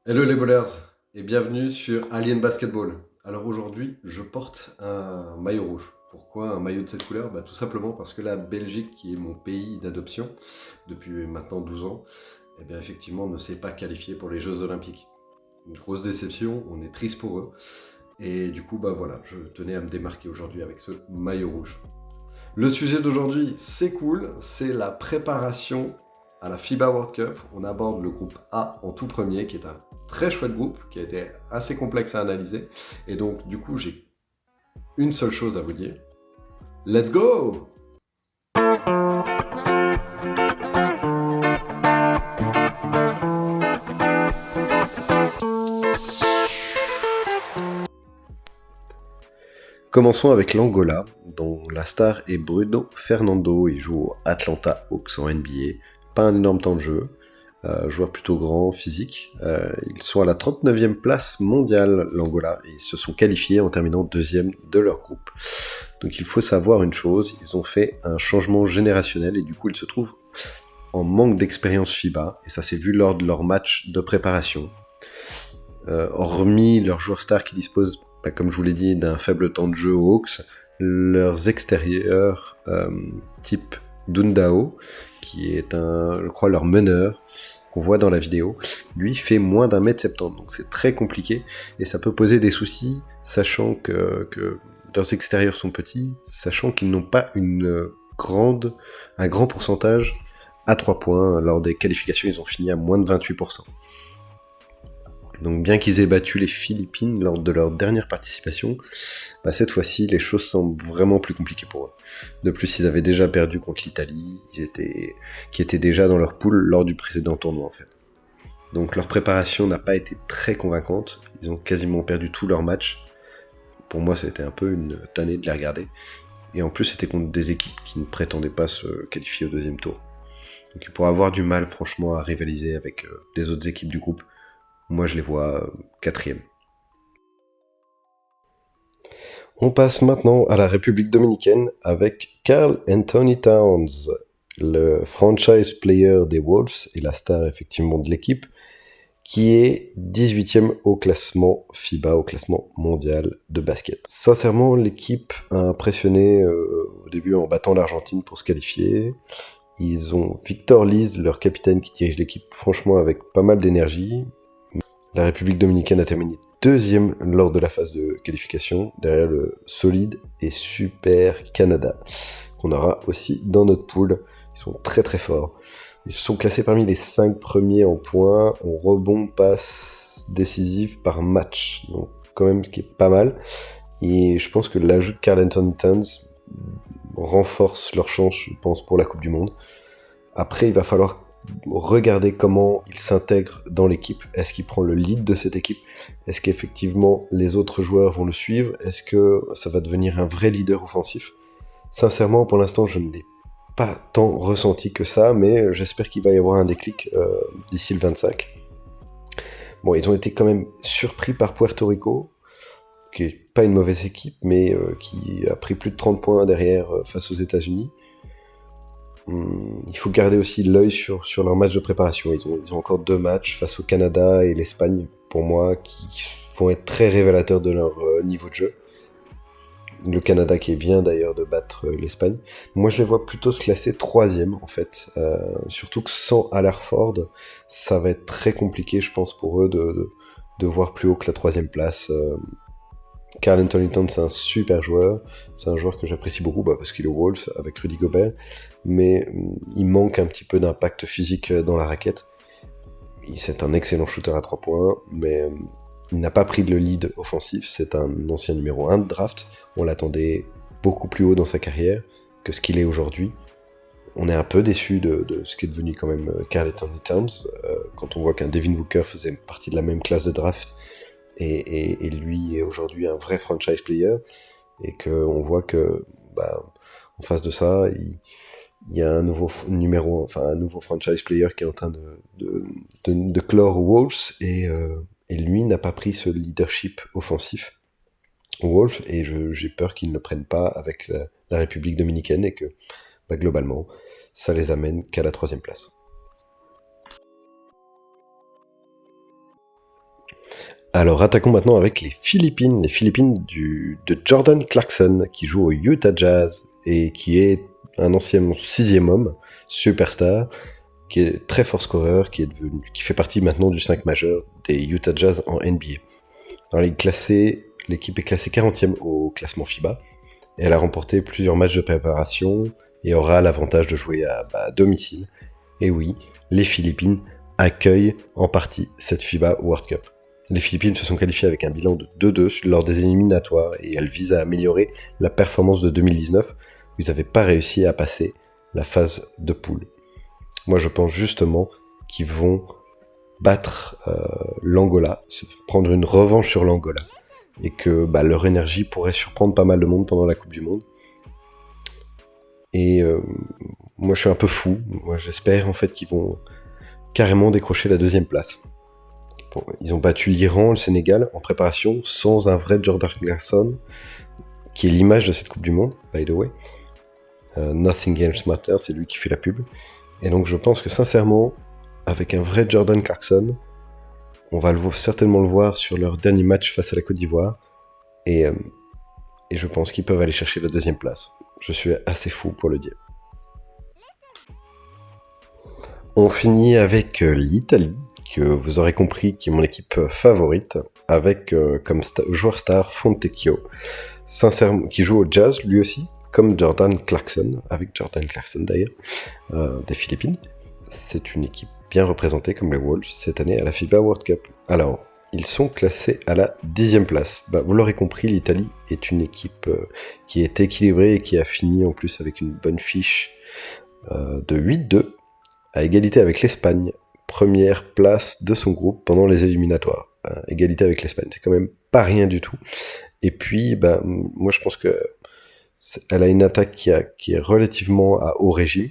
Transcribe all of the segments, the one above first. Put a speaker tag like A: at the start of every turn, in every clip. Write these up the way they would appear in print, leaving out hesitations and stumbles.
A: Hello les bowlers et bienvenue sur Alien Basketball. Alors aujourd'hui, je porte un maillot rouge. Pourquoi un maillot de cette couleur? Tout simplement parce que la Belgique, qui est mon pays d'adoption depuis maintenant 12 ans, effectivement ne s'est pas qualifiée pour les Jeux Olympiques. Une grosse déception, on est triste pour eux. Et du coup, voilà, je tenais à me démarquer aujourd'hui avec ce maillot rouge. Le sujet d'aujourd'hui, c'est cool, c'est la préparation à la FIBA World Cup. On aborde le groupe A en tout premier, qui est un très chouette groupe, qui a été assez complexe à analyser. Et donc, du coup, j'ai une seule chose à vous dire. Let's go! Commençons avec l'Angola, dont la star est Bruno Fernando. Il joue au Atlanta Hawks en NBA. Pas un énorme temps de jeu. Joueur plutôt grand, physique. Ils sont à la 39e place mondiale, l'Angola, et ils se sont qualifiés en terminant deuxième de leur groupe. Donc il faut savoir une chose, ils ont fait un changement générationnel et du coup ils se trouvent en manque d'expérience FIBA, et ça s'est vu lors de leur match de préparation. Hormis leurs joueurs stars qui disposent, comme je vous l'ai dit, d'un faible temps de jeu aux Hawks, leurs extérieurs type Dundao, qui est je crois leur meneur, qu'on voit dans la vidéo, lui fait moins d'1m70, donc c'est très compliqué, et ça peut poser des soucis, sachant que leurs extérieurs sont petits, sachant qu'ils n'ont pas un grand pourcentage à 3 points. Lors des qualifications, ils ont fini à moins de 28%. Donc bien qu'ils aient battu les Philippines lors de leur dernière participation, cette fois-ci les choses semblent vraiment plus compliquées pour eux. De plus, ils avaient déjà perdu contre l'Italie, qui était déjà dans leur poule lors du précédent tournoi en fait. Donc leur préparation n'a pas été très convaincante, ils ont quasiment perdu tous leurs matchs. Pour moi, ça a été un peu une tannée de les regarder. Et en plus, c'était contre des équipes qui ne prétendaient pas se qualifier au deuxième tour. Donc ils pourraient avoir du mal franchement à rivaliser avec les autres équipes du groupe. Moi, je les vois quatrième. On passe maintenant à la République dominicaine avec Karl Anthony Towns, le franchise player des Wolves et la star effectivement de l'équipe, qui est 18e au classement FIBA, au classement mondial de basket. Sincèrement, l'équipe a impressionné au début en battant l'Argentine pour se qualifier. Ils ont Victor Liz, leur capitaine, qui dirige l'équipe franchement avec pas mal d'énergie. La République dominicaine a terminé deuxième lors de la phase de qualification, derrière le solide et super Canada, qu'on aura aussi dans notre pool. Ils sont très très forts. Ils sont classés parmi les 5 premiers en points, en rebond, passe décisive par match. Donc quand même, ce qui est pas mal. Et je pense que l'ajout de Karl Anthony Towns renforce leur chance, je pense, pour la Coupe du Monde. Après, il va falloir regarder comment il s'intègre dans l'équipe. Est-ce qu'il prend le lead de cette équipe? Est-ce qu'effectivement les autres joueurs vont le suivre? Est-ce que ça va devenir un vrai leader offensif? Sincèrement, pour l'instant, je ne l'ai pas tant ressenti que ça, mais j'espère qu'il va y avoir un déclic d'ici le 25. Bon, ils ont été quand même surpris par Puerto Rico, qui est pas une mauvaise équipe, mais qui a pris plus de 30 points derrière face aux États-Unis. Il faut garder aussi l'œil sur leur match de préparation. Ils ont encore 2 matchs face au Canada et l'Espagne, pour moi, qui vont être très révélateurs de leur niveau de jeu. Le Canada qui vient d'ailleurs de battre l'Espagne. Moi, je les vois plutôt se classer 3e, en fait. Surtout que sans Allerford, ça va être très compliqué, je pense, pour eux de voir plus haut que la 3e place. Karl Anthony Towns, c'est un super joueur. C'est un joueur que j'apprécie beaucoup parce qu'il est Wolves avec Rudy Gobert. Mais il manque un petit peu d'impact physique dans la raquette. C'est un excellent shooter à 3 points, mais il n'a pas pris le lead offensif. C'est un ancien numéro 1 de draft. On l'attendait beaucoup plus haut dans sa carrière que ce qu'il est aujourd'hui. On est un peu déçu de ce qu'est devenu quand même Karl Anthony Towns, quand on voit qu'un Devin Booker faisait partie de la même classe de draft, et lui est aujourd'hui un vrai franchise player, et qu'on voit que en face de ça, il y a un nouveau un nouveau franchise player qui est en train de clore Wolves, et lui n'a pas pris ce leadership offensif Wolves, et j'ai peur qu'ils ne le prennent pas avec la République dominicaine, et que globalement ça les amène qu'à la 3e place. Alors attaquons maintenant avec les Philippines de Jordan Clarkson qui joue au Utah Jazz et qui est un ancien sixième homme, superstar, qui est très fort scoreur, qui fait partie maintenant du 5 majeur des Utah Jazz en NBA. Alors l'équipe est classée 40e au classement FIBA et elle a remporté plusieurs matchs de préparation et aura l'avantage de jouer à domicile. Et oui, les Philippines accueillent en partie cette FIBA World Cup. Les Philippines se sont qualifiées avec un bilan de 2-2 lors des éliminatoires et elles visent à améliorer la performance de 2019 où ils n'avaient pas réussi à passer la phase de poule. Moi je pense justement qu'ils vont battre l'Angola, prendre une revanche sur l'Angola et que leur énergie pourrait surprendre pas mal de monde pendant la Coupe du Monde. Et moi je suis un peu fou, moi j'espère en fait qu'ils vont carrément décrocher la deuxième place. Bon, ils ont battu l'Iran, le Sénégal en préparation sans un vrai Jordan Clarkson qui est l'image de cette Coupe du Monde, by the way. Nothing Else Matters, c'est lui qui fait la pub. Et donc je pense que sincèrement, avec un vrai Jordan Clarkson, on va certainement le voir sur leur dernier match face à la Côte d'Ivoire. Et je pense qu'ils peuvent aller chercher la deuxième place. Je suis assez fou pour le dire. On finit avec l'Italie, que vous aurez compris qui est mon équipe favorite, avec comme joueur star Fontecchio, sincèrement, qui joue au Jazz lui aussi, comme Jordan Clarkson, avec Jordan Clarkson d'ailleurs, des Philippines. C'est une équipe bien représentée comme les Wolves cette année à la FIBA World Cup. Alors, ils sont classés à la 10e place. Vous l'aurez compris, l'Italie est une équipe qui est équilibrée et qui a fini en plus avec une bonne fiche de 8-2, à égalité avec l'Espagne, première place de son groupe pendant les éliminatoires. Égalité avec l'Espagne, c'est quand même pas rien du tout. Et puis, moi je pense que elle a une attaque qui est relativement à haut régime,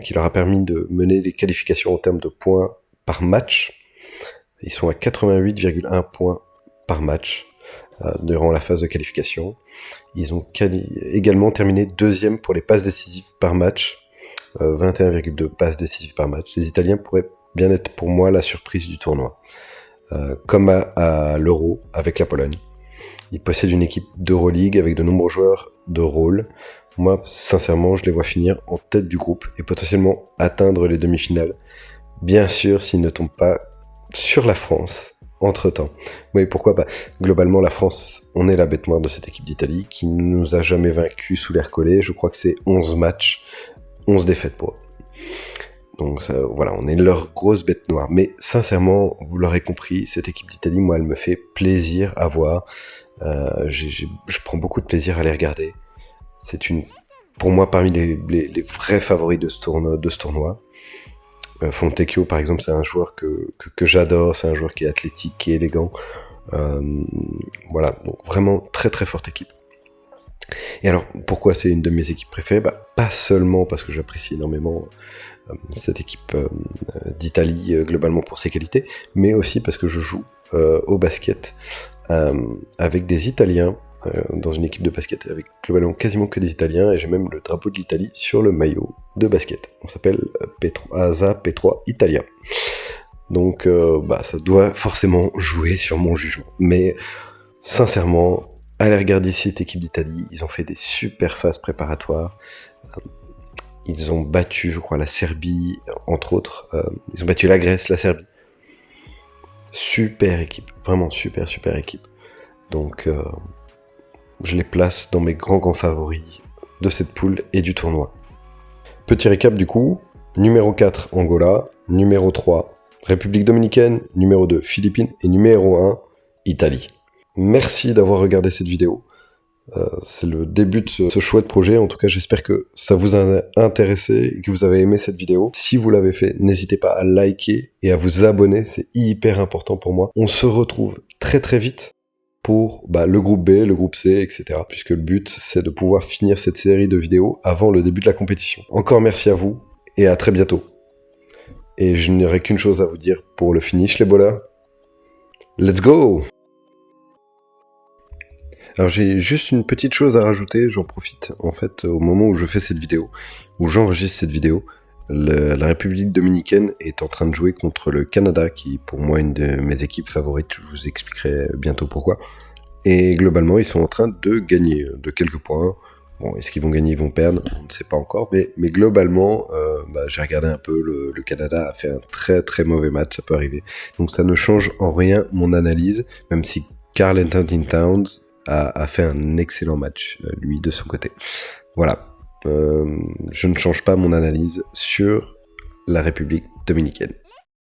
A: qui leur a permis de mener les qualifications en termes de points par match. Ils sont à 88,1 points par match durant la phase de qualification. Ils ont également terminé deuxième pour les passes décisives par match, 21,2 passes décisives par match. Les Italiens pourraient bien être pour moi la surprise du tournoi. Comme à l'Euro avec la Pologne. Ils possèdent une équipe d'Euroleague avec de nombreux joueurs de rôle. Moi, sincèrement, je les vois finir en tête du groupe et potentiellement atteindre les demi-finales. Bien sûr, s'ils ne tombent pas sur la France entre-temps. Oui, pourquoi pas. Globalement, la France, on est la bête noire de cette équipe d'Italie qui ne nous a jamais vaincus sous l'air collé. Je crois que c'est 11 matchs, 11 défaites pour eux. Donc ça, voilà, on est leur grosse bête noire. Mais sincèrement, vous l'aurez compris, cette équipe d'Italie, moi, elle me fait plaisir à voir. Je prends beaucoup de plaisir à les regarder. C'est pour moi, parmi les vrais favoris de ce tournoi. Fontecchio, par exemple, c'est un joueur que j'adore. C'est un joueur qui est athlétique, qui est élégant. Voilà, donc vraiment très très forte équipe. Et alors, pourquoi c'est une de mes équipes préférées ? Pas seulement parce que j'apprécie énormément cette équipe d'Italie globalement pour ses qualités, mais aussi parce que je joue au basket avec des Italiens dans une équipe de basket avec globalement quasiment que des Italiens, et j'ai même le drapeau de l'Italie sur le maillot de basket. On s'appelle ASA P3 Italia. Donc ça doit forcément jouer sur mon jugement. Mais sincèrement, allez regarder cette équipe d'Italie, ils ont fait des super phases préparatoires. Ils ont battu, je crois, la Serbie, entre autres. Ils ont battu la Grèce, la Serbie. Super équipe, vraiment super équipe. Donc, je les place dans mes grands favoris de cette poule et du tournoi. Petit récap du coup, numéro 4, Angola, numéro 3, République Dominicaine, numéro 2, Philippines, et numéro 1, Italie. Merci d'avoir regardé cette vidéo. C'est le début de ce chouette projet. En tout cas, j'espère que ça vous a intéressé et que vous avez aimé cette vidéo. Si vous l'avez fait, n'hésitez pas à liker et à vous abonner. C'est hyper important pour moi. On se retrouve très vite pour le groupe B, le groupe C, etc. Puisque le but, c'est de pouvoir finir cette série de vidéos avant le début de la compétition. Encore merci à vous et à très bientôt. Et je n'aurai qu'une chose à vous dire pour le finish, les bowlers. Let's go! Alors j'ai juste une petite chose à rajouter, j'en profite en fait au moment où je fais cette vidéo, où j'enregistre cette vidéo, La République dominicaine est en train de jouer contre le Canada, qui pour moi est une de mes équipes favorites. Je vous expliquerai bientôt pourquoi. Et globalement, ils sont en train de gagner de quelques points. Bon, est-ce qu'ils vont gagner, ils vont perdre, on ne sait pas encore. Mais globalement, j'ai regardé un peu, le Canada a fait un très très mauvais match, ça peut arriver. Donc ça ne change en rien mon analyse, même si Karl Anthony Towns a fait un excellent match, lui, de son côté. Voilà. Je ne change pas mon analyse sur la République dominicaine.